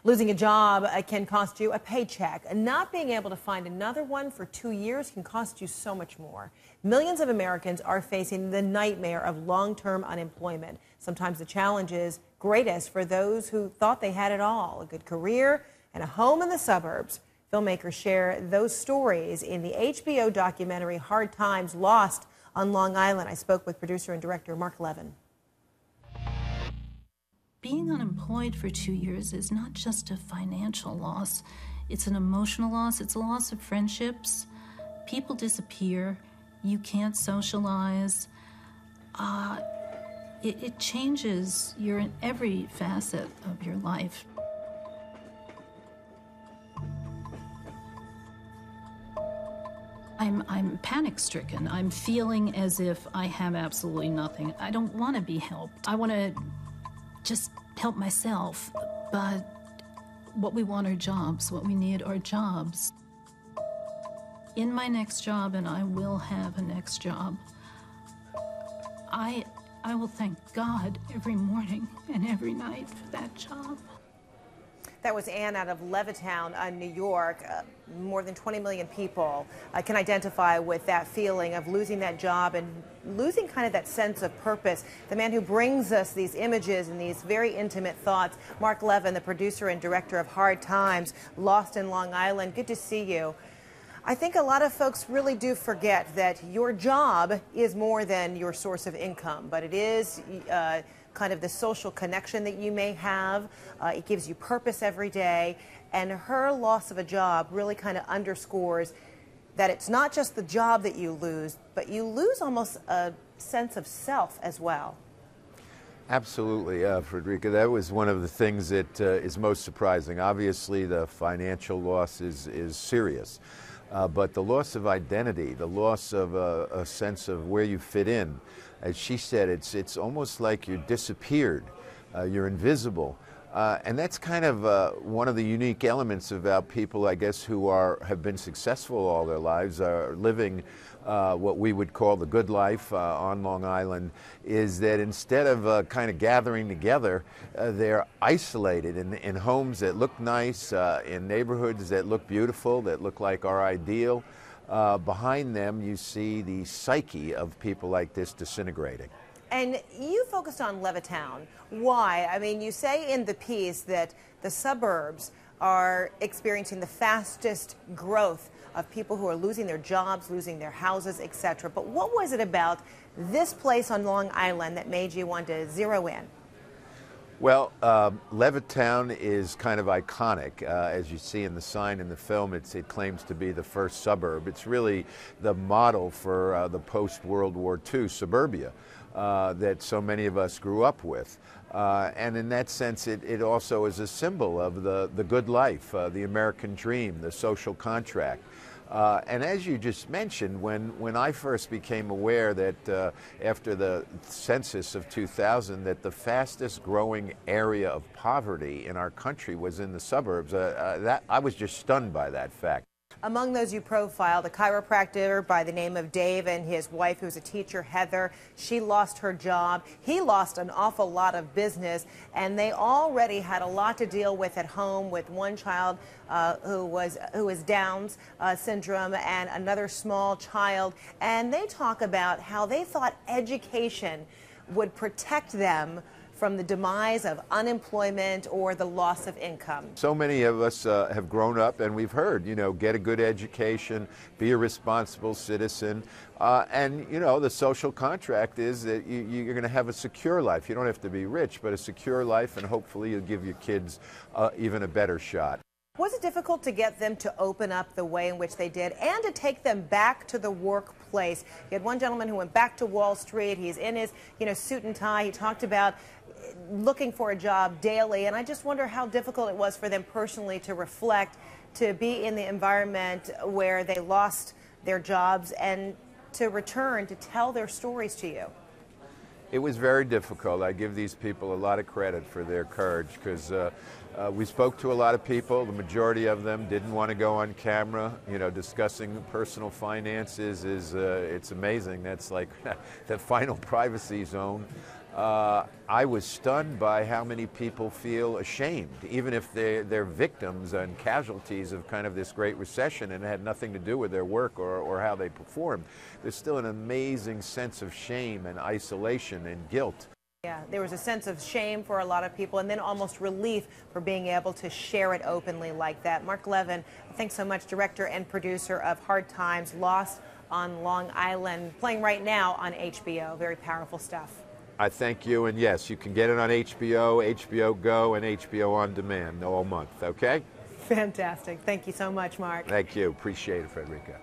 Losing a job can cost you a paycheck. Not being able to find another one for 2 years can cost you so much more. Millions of Americans are facing the nightmare of long-term unemployment. Sometimes the challenge is greatest for those who thought they had it all, a good career and a home in the suburbs. Filmmakers share those stories in the HBO documentary Hard Times, Lost on Long Island. I spoke with producer and director Marc Levin. Being unemployed for 2 years is not just a financial loss. It's an emotional loss. It's a loss of friendships. People disappear. You can't socialize. It changes in every facet of your life. I'm panic-stricken. I'm feeling as if I have absolutely nothing. I don't want to be helped. I want to just help myself, but what we want are jobs. What we need are jobs. In my next job, and I will have a next job, I will thank God every morning and every night for that job. That was Ann out of Levittown, New York. More than 20 million people can identify with that feeling of losing that job and losing kind of that sense of purpose. The man who brings us these images and these very intimate thoughts, Marc Levin, the producer and director of Hard Times, Lost in Long Island. Good to see you. I think a lot of folks really do forget that your job is more than your source of income, but it is kind of the social connection that you may have. It gives you purpose every day. And her loss of a job really kind of underscores that it's not just the job that you lose, but you lose almost a sense of self as well. Absolutely, Fredericka. That was one of the things that is most surprising. Obviously, the financial loss is serious. But the loss of identity, the loss of a sense of where you fit in, as she said, it's almost like you're disappeared, you're invisible. And that's kind of one of the unique elements about people, I guess, who have been successful all their lives, are living what we would call the good life on Long Island, is that instead of kind of gathering together, they're isolated in homes that look nice, in neighborhoods that look beautiful, that look like our ideal. Behind them, you see the psyche of people like this disintegrating. And you focused on Levittown. Why? I mean, you say in the piece that the suburbs are experiencing the fastest growth of people who are losing their jobs, losing their houses, etc. But what was it about this place on Long Island that made you want to zero in? Well, Levittown is kind of iconic. As you see in the sign in the film, it claims to be the first suburb. It's really the model for the post-World War II suburbia that so many of us grew up with. And in that sense, it also is a symbol of the good life, the American dream, the social contract. And as you just mentioned, when I first became aware that after the census of 2000 that the fastest growing area of poverty in our country was in the suburbs, I was just stunned by that fact. Among those you profiled, a chiropractor by the name of Dave and his wife, who's a teacher, Heather. She lost her job. He lost an awful lot of business, and they already had a lot to deal with at home, with one child who was Down's syndrome and another small child. And they talk about how they thought education would protect them from the demise of unemployment or the loss of income. So many of us have grown up and we've heard, get a good education, be a responsible citizen, and, the social contract is that you're going to have a secure life. You don't have to be rich, but a secure life, and hopefully you'll give your kids even a better shot. Was it difficult to get them to open up the way in which they did and to take them back to the workplace? You had one gentleman who went back to Wall Street. He's in his, suit and tie. He talked about looking for a job daily, and I just wonder how difficult it was for them personally to reflect, to be in the environment where they lost their jobs and to return to tell their stories to you. It was very difficult. I give these people a lot of credit for their courage because we spoke to a lot of people. The majority of them didn't want to go on camera. Discussing personal finances it's amazing. That's like the final privacy zone. I was stunned by how many people feel ashamed, even if they're victims and casualties of kind of this Great Recession and it had nothing to do with their work or how they performed. There's still an amazing sense of shame and isolation and guilt. Yeah, there was a sense of shame for a lot of people and then almost relief for being able to share it openly like that. Marc Levin, thanks so much, director and producer of Hard Times, Lost on Long Island, playing right now on HBO. Very powerful stuff. I thank you, and yes, you can get it on HBO, HBO Go, and HBO On Demand all month, okay? Fantastic. Thank you so much, Marc. Thank you. Appreciate it, Fredericka.